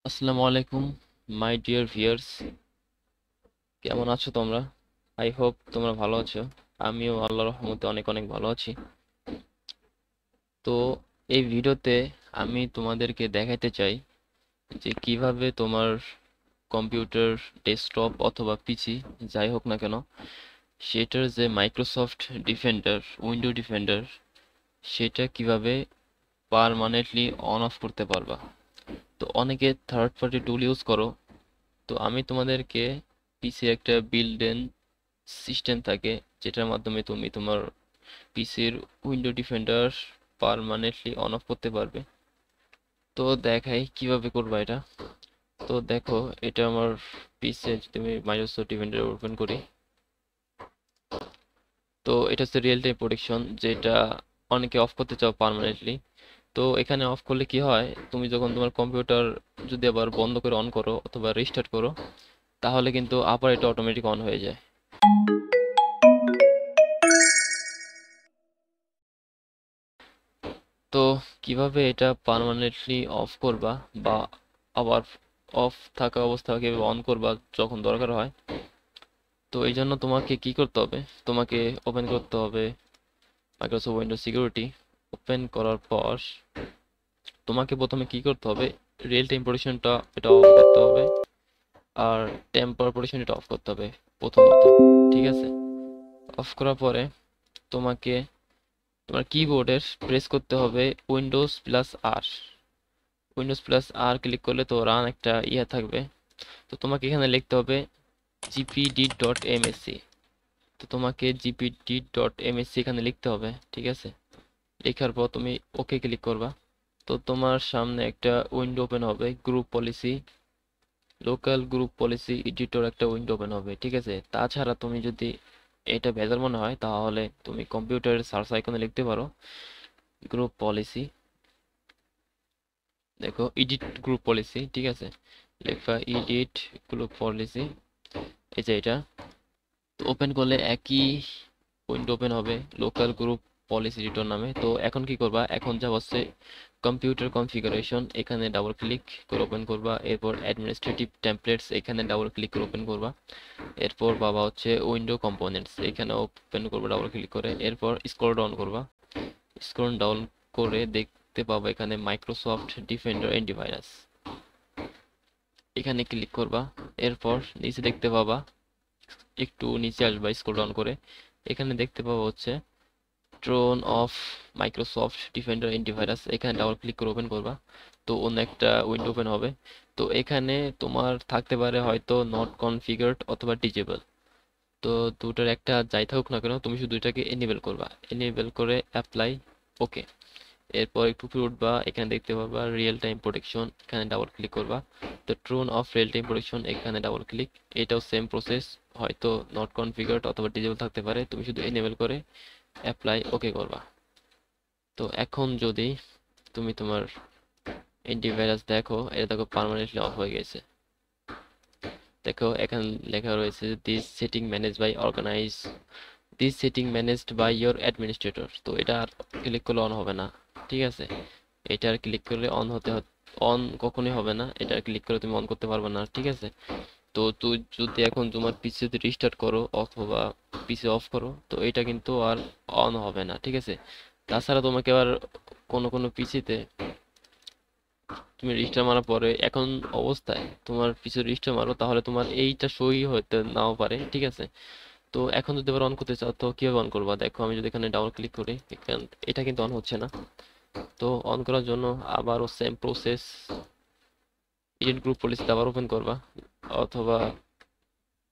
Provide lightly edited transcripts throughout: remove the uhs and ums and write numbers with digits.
আসসালামু আলাইকুম my dear viewers, কেমন আছো তোমরা? আই হোপ তোমরা ভালো আছো। আমিও আল্লাহর রহমতে অনেক অনেক ভালো আছি। তো এই ভিডিওতে আমি তোমাদেরকে দেখাতে চাই যে কিভাবে তোমার কম্পিউটার, ডেস্কটপ অথবা পিসি যাই হোক না কেন, সেটার যে মাইক্রোসফট ডিফেন্ডার, উইন্ডো ডিফেন্ডার, সেটা কিভাবে পার্মানেন্টলি অন অফ করতে পারবা। তো অনেকে থার্ড পার্টি টুল ইউজ করো, তো আমি তোমাদেরকে পিসির একটা বিল্ড ইন সিস্টেম থাকে যেটার মাধ্যমে তুমি তোমার পিসির window defender permanently on of করতে পারবে। তো দেখাই কিভাবে করবা এটা। তো দেখো, এটা আমার পিসি, যদি আমি মাইক্রোসফট ডিফেন্ডার ওপেন করি, তো এটা হচ্ছে রিয়েল টাইম প্রোটেকশন, যেটা অনেকে অফ করতে চাও পার্মানেন্টলি। তো এখানে অফ করলে কি হয়, তুমি যখন তোমার কম্পিউটার যদি আবার বন্ধ করে অন করো অথবা রিস্টার্ট করো, তাহলে কিন্তু আবার এটা অটোমেটিক অন হয়ে যায়। তো কিভাবে এটা পার্মানেন্টলি অফ করবা, বা আবার অফ থাকা অবস্থা কিভাবে অন করবা যখন দরকার হয়, তো এই জন্য তোমাকে কি করতে হবে, তোমাকে ওপেন করতে হবে মাইক্রোসফট উইন্ডোজ সিকিউরিটি। ওপেন করার পর তোমাকে প্রথমে কি করতে হবে, রিয়েল টাইম পজিশনটা এটা অফ করতে হবে, আর টেম্পার পজিশন এটা অফ করতে হবে প্রথমত। ঠিক আছে, অফ করার পরে তোমাকে তোমার কিবোর্ডের প্রেস করতে হবে উইন্ডোজ প্লাস আর। উইন্ডোজ প্লাস আর ক্লিক করলে তো রান একটা ইয়ে থাকবে। তো তোমাকে এখানে লিখতে হবে gpd.msc। তো তোমাকে gpd.msc এখানে লিখতে হবে, ঠিক আছে। লেখার পর তুমি ওকে ক্লিক করবা। তো তোমার সামনে একটা উইন্ডো ওপেন হবে, group policy, local group policy editor একটা উইন্ডো ওপেন হবে, ঠিক আছে। তাছাড়া তুমি যদি এটা ভেজাল মনে হয়, তাহলে তুমি কম্পিউটারের সার্চ আইকনে লিখতে পারো গ্রুপ পলিসি, দেখো এডিট গ্রুপ পলিসি, ঠিক আছে। লেখা এডিট গ্রুপ পলিসি, এই যে এটা। তো ওপেন করলে একই উইন্ডো ওপেন হবে, লোকাল গ্রুপ পলিসি এডিটর নামে। তো এখন কি করবা, এখন যা হচ্ছে কম্পিউটার কনফিগারেশন, এখানে ডাবল ক্লিক করে ওপেন করবা। এরপর অ্যাডমিনিস্ট্রেটিভ টেমপ্লেটস, এখানে ডাবল ক্লিক করে ওপেন করবা। এরপর বাবা হচ্ছে উইন্ডো কম্পোনেন্টস, এখানে ওপেন করবা ডাবল ক্লিক করে। এরপর স্ক্রল ডাউন করবা, স্ক্রল ডাউন করে দেখতে পাবা এখানে মাইক্রোসফট ডিফেন্ডার অ্যান্টিভাইরাস, এখানে ক্লিক করবা। এরপর নিচে দেখতে পাবা, একটু নিচে আসবা স্ক্রল ডাউন করে, এখানে দেখতে পাবো হচ্ছে Tron of Microsoft defender antivirus, এখানে ডাবল ক্লিক করে ওপেন করবা। তো অন্য একটা উইন্ডো ওপেন হবে। তো এখানে তোমার থাকতে পারে হয়তো নট কনফিগার্ড অথবা ডিজেবল। তো দুটার একটা যাই থাকুক না কেন, তুমি শুধু দুইটাকে এনেবল করবা, এনেবল করে অ্যাপ্লাই, ওকে। এরপর একটু উপরে উঠবা, এখানে দেখতে পাবা রিয়েল টাইম প্রোটেকশন, এখানে ডাবল ক্লিক করবা। তো Tron of real time protection, এখানে ডাবল ক্লিক। এটাও সেম প্রসেস, হয়তো নট কনফিগার্ড অথবা ডিজেবল থাকতে পারে, তুমি শুধু এনেবল করে অ্যাপ্লাই, ওকে করবা। তো এখন যদি তুমি তোমার অ্যান্টিভাইরাস দেখো, এটা দেখো পার্মানেন্টলি অফ হয়ে গেছে। দেখো এখানে লেখা রয়েছে this setting manage by organize, this setting managed by your administrator. তো এটা আর ক্লিক করলে অন হবে না, ঠিক আছে। এটা আর ক্লিক করলে অন কখনোই হবে না, এটা আর ক্লিক করে তুমি অন করতে পারবে না, ঠিক আছে। তো তুই যদি এখন তোমার পিসি যদি রিস্টার্ট করো অথবা পিসি অফ করো, তো এটা কিন্তু আর অন হবে না, ঠিক আছে। তাছাড়া তোমাকে আবার কোনো কোনো পিসিতে তুমি রেজিস্টার মারার পরে এখন অবস্থায় তোমার পিছু রেজিস্টার মারো, তাহলে তোমার এইটা সই হতে নাও পারে, ঠিক আছে। তো এখন যদি আবার অন করতে চাও, তো কিভাবে অন করবা, দেখো আমি যদি এখানে ডাবল ক্লিক করি, এটা কিন্তু অন হচ্ছে না। তো অন করার জন্য আবারও সেম প্রসেস, এডিট গ্রুপ পলিসিতে আবার ওপেন করবা, অথবা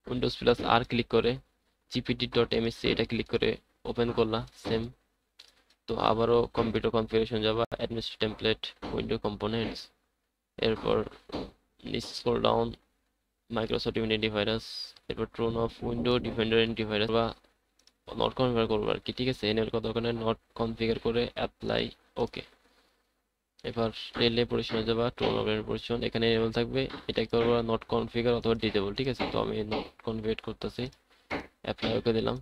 উইন্ডোজ প্লাস আর ক্লিক করে gpd.msc এটা ক্লিক করে ওপেন করলা, সেম। তো আবারও কম্পিউটার কনফিগারেশন যাবা, অ্যাডমিনিস্ট্রেটিভ টেমপ্লেট, উইন্ডো কম্পোনেন্টস, এরপর নিচে স্ক্রল ডাউন, মাইক্রোসফট অ্যান্টিভাইরাস, এরপর Tron of window defender antivirus বা নট কনফিগার করবো আর কি, ঠিক আছে। এনেবল করার দরকার নেই, নট কনফিগার করে অ্যাপ্লাই, ওকে। এবার রেলে পজিশনে যাবা, ট্রোন অফ পজিশন, এখানে এনেবল থাকবে, এটা করবা নট কনফিগার অথবা ডিসেবল, ঠিক আছে। তো আমি নট কনফিগার করতেছি, অ্যাপ্লাই, ওকে দিলাম।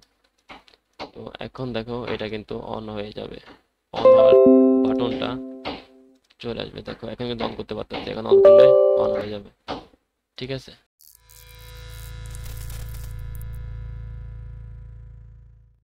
তো এখন দেখো এটা কিন্তু অন হয়ে যাবে, অন হওয়ার বাটনটা চলে আসবে। দেখো এখন কিন্তু অন করতে পারতেছি, এখন অন করলে অন হয়ে যাবে। ঠিক আছে।